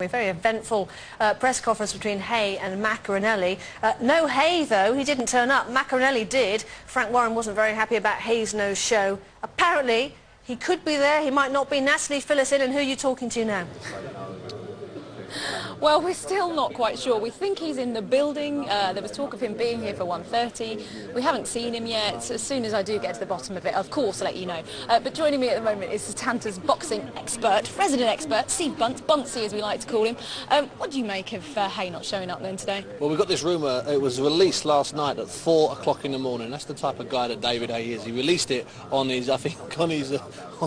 A very eventful press conference between Hay and Macaronelli. No Hay, though. He didn't turn up. Macaronelli did. Frank Warren wasn't very happy about Hay's no show. Apparently, he could be there. He might not be. Natalie, fill us in. And who are you talking to now? Well, we're still not quite sure. We think he's in the building. There was talk of him being here for 1:30. We haven't seen him yet. As soon as I do get to the bottom of it, of course, I'll let you know. But joining me at the moment is Tanta's boxing expert, resident expert, Steve Bunce, Buncie as we like to call him. What do you make of Hay not showing up then today? Well, we've got this rumour. It was released last night at 4 o'clock in the morning. That's the type of guy that David Hay is. He released it on his, I think, on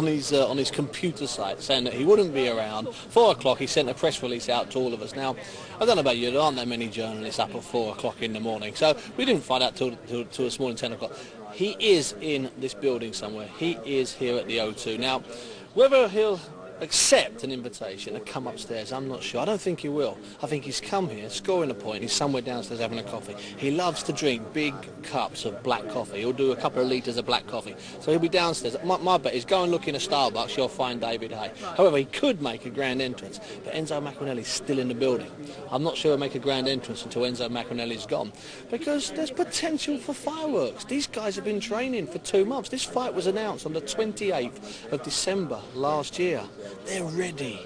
his computer site, saying that he wouldn't be around. 4 o'clock. He sent a press release out to all of us. Now, I don't know about you, there aren't that many journalists up at 4 o'clock in the morning, so we didn't find out till this morning, 10 o'clock. He is in this building somewhere. He is here at the O2. Now, whether he'll accept an invitation to come upstairs, I'm not sure. I don't think he will. I think he's come here, scoring a point. He's somewhere downstairs having a coffee. He loves to drink big cups of black coffee. He'll do a couple of litres of black coffee. So he'll be downstairs. My bet is go and look in a Starbucks, you'll find David Hay. However, he could make a grand entrance, but Enzo Macaronelli's still in the building. I'm not sure he'll make a grand entrance until Enzo Macaronelli's gone, because there's potential for fireworks. These guys have been training for 2 months. This fight was announced on the 28th of December last year. They're ready.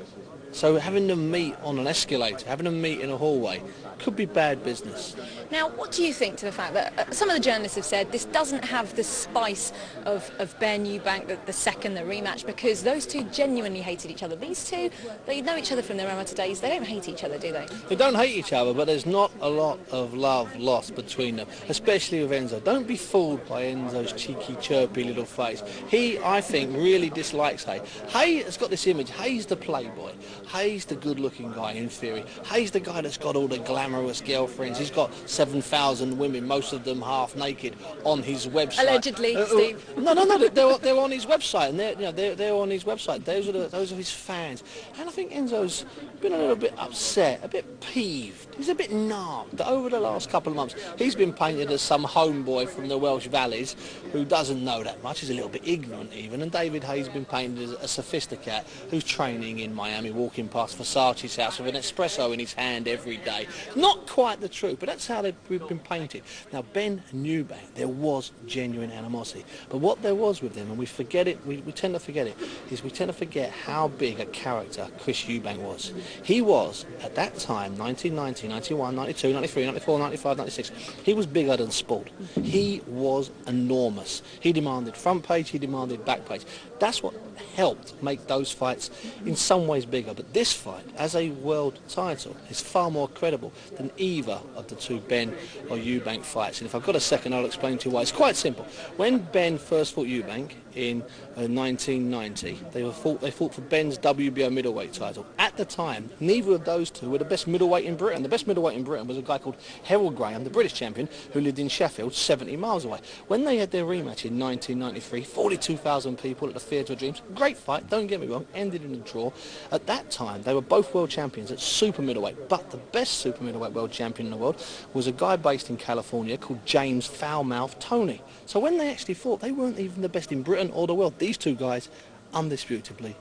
So having them meet on an escalator, having them meet in a hallway, could be bad business. Now, what do you think to the fact that some of the journalists have said this doesn't have the spice of Ben Eubank, the second, the rematch, because those two genuinely hated each other. These two, they know each other from their amateur days. They don't hate each other, do they? They don't hate each other, but there's not a lot of love lost between them, especially with Enzo. Don't be fooled by Enzo's cheeky, chirpy little face. He, I think, really dislikes Hay. Hay has got this image. Hay's the playboy. Hay's the good-looking guy, in theory. Hay's the guy that's got all the glamorous girlfriends. He's got 7,000 women, most of them half naked, on his website. Allegedly, Steve. No, they're on his website, and they're on his website. Those are his fans. And I think Enzo's been a little bit upset, a bit peeved. He's a bit narked that over the last couple of months he's been painted as some homeboy from the Welsh valleys who doesn't know that much. He's a little bit ignorant even. And David Hay's been painted as a sophisticated who's training in Miami, walking past Versace's house with an espresso in his hand every day. Not quite the truth, but that's how we've been painted. Now, Ben Eubank, there was genuine animosity. But what there was with him, and we forget it, we tend to forget it, is we tend to forget how big a character Chris Eubank was. He was, at that time, 1990, 91, 92, 93, 94, 95, 96, he was bigger than sport. He was enormous. He demanded front page, he demanded back page. That's what helped make those fights in some ways bigger. But this fight, as a world title, is far more credible than either of the two Ben or Eubank fights. And if I've got a second, I'll explain to you why. It's quite simple. When Ben first fought Eubank in 1990, they fought for Ben's WBO middleweight title. At the time, neither of those two were the best middleweight in Britain. The best middleweight in Britain was a guy called Harold Graham, the British champion, who lived in Sheffield, 70 miles away. When they had their rematch in 1993, 42,000 people at the Theatre of Dreams. Great fight, don't get me wrong, ended in a draw. At that time, they were both world champions at super middleweight, but the best super middleweight world champion in the world was a guy based in California called James Foulmouth Toney. So when they actually fought, they weren't even the best in Britain or the world. These two guys, undisputably,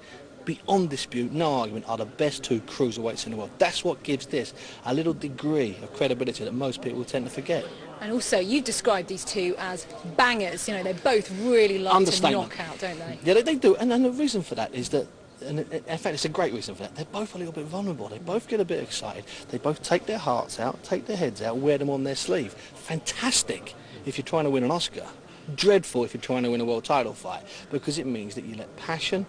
beyond dispute, no argument, are the best two cruiserweights in the world. That's what gives this a little degree of credibility that most people tend to forget. And also, you've described these two as bangers. You know, they both really like to knock out, don't they? Yeah, they do. And the reason for that is that, and in fact, it's a great reason for that. They're both a little bit vulnerable. They both get a bit excited. They both take their hearts out, take their heads out, wear them on their sleeve. Fantastic if you're trying to win an Oscar. Dreadful if you're trying to win a world title fight, because it means that you let passion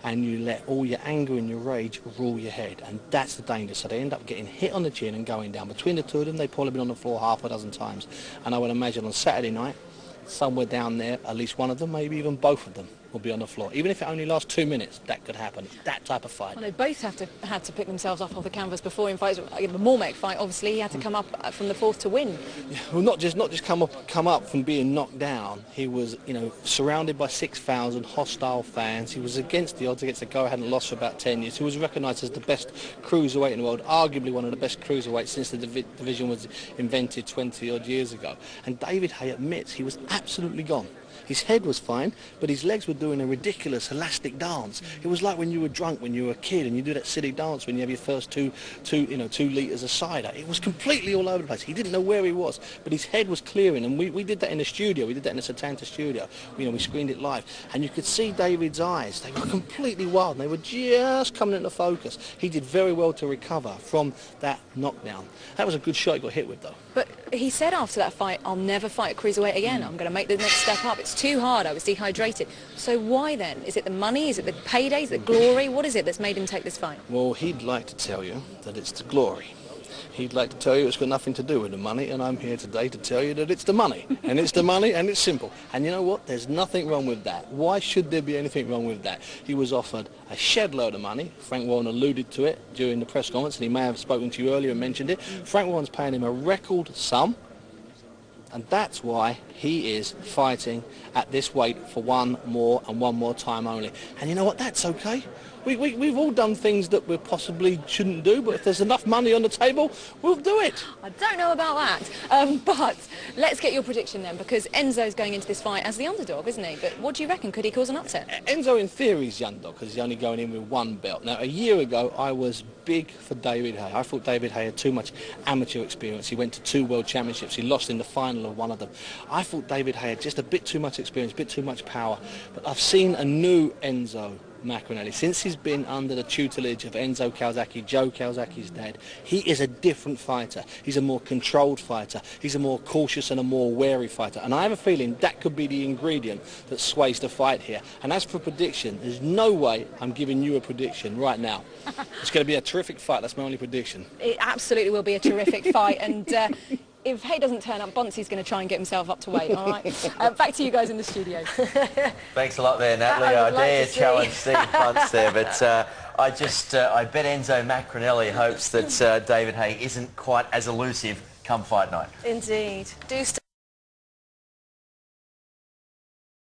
and you let all your anger and your rage rule your head, and that's the danger. So they end up getting hit on the chin and going down. Between the two of them, they've probably been on the floor half a dozen times, and I would imagine on Saturday night, somewhere down there, at least one of them, maybe even both of them, will be on the floor. Even if it only lasts 2 minutes, that could happen. That type of fight. Well, they both had to pick themselves up off the canvas before in fights. The Mormek fight, obviously, he had to come up from the fourth to win. Yeah, well, not just come up from being knocked down. He was, surrounded by 6,000 hostile fans. He was against the odds, against a guy who hadn't lost for about 10 years. He was recognised as the best cruiserweight in the world, arguably one of the best cruiserweights since the division was invented 20 odd years ago. And David Hay admits he was absolutely gone. His head was fine, but his legs were doing a ridiculous elastic dance. It was like when you were drunk, when you were a kid, and you do that silly dance when you have your first two litres of cider. It was completely all over the place. He didn't know where he was, but his head was clearing, and we did that in the studio. We did that in the Satanta studio. We screened it live, and you could see David's eyes. They were completely wild, and they were just coming into focus. He did very well to recover from that knockdown. That was a good shot he got hit with, though. But he said after that fight, I'll never fight a cruiserweight again. I'm going to make the next step up. It's too hard. I was dehydrated. So why then? Is it the money? Is it the paydays? The glory? What is it that's made him take this fight? Well, he'd like to tell you that it's the glory. He'd like to tell you it's got nothing to do with the money, and I'm here today to tell you that it's the money. And it's the money, and it's simple. And you know what? There's nothing wrong with that. Why should there be anything wrong with that? He was offered a shed load of money. Frank Warren alluded to it during the press conference, and he may have spoken to you earlier and mentioned it. Frank Warren's paying him a record sum, and that's why he is fighting at this weight for one more time only. And you know what? That's okay. We've all done things that we possibly shouldn't do, but if there's enough money on the table, we'll do it. I don't know about that, but let's get your prediction then, because Enzo's going into this fight as the underdog, isn't he? But what do you reckon? Could he cause an upset? Enzo, in theory, is the underdog because he's only going in with one belt. Now, a year ago, I was big for David Haye. I thought David Haye had too much amateur experience. He went to 2 world championships. He lost in the final of one of them. I thought David Haye had just a bit too much experience, a bit too much power. But I've seen a new Enzo Maccarinelli. Since he's been under the tutelage of Enzo Calzaghe, Joe Calzaghe's dad, he is a different fighter. He's a more controlled fighter. He's a more cautious and a more wary fighter. And I have a feeling that could be the ingredient that sways the fight here. And as for prediction, there's no way I'm giving you a prediction right now. It's going to be a terrific fight. That's my only prediction. It absolutely will be a terrific fight. And if Haye doesn't turn up, Buncie's going to try and get himself up to weight, all right? Back to you guys in the studio. Thanks a lot there, Natalie. I dare challenge Steve Bunce there, but I bet Enzo Maccarinelli hopes that David Haye isn't quite as elusive come fight night. Indeed. Do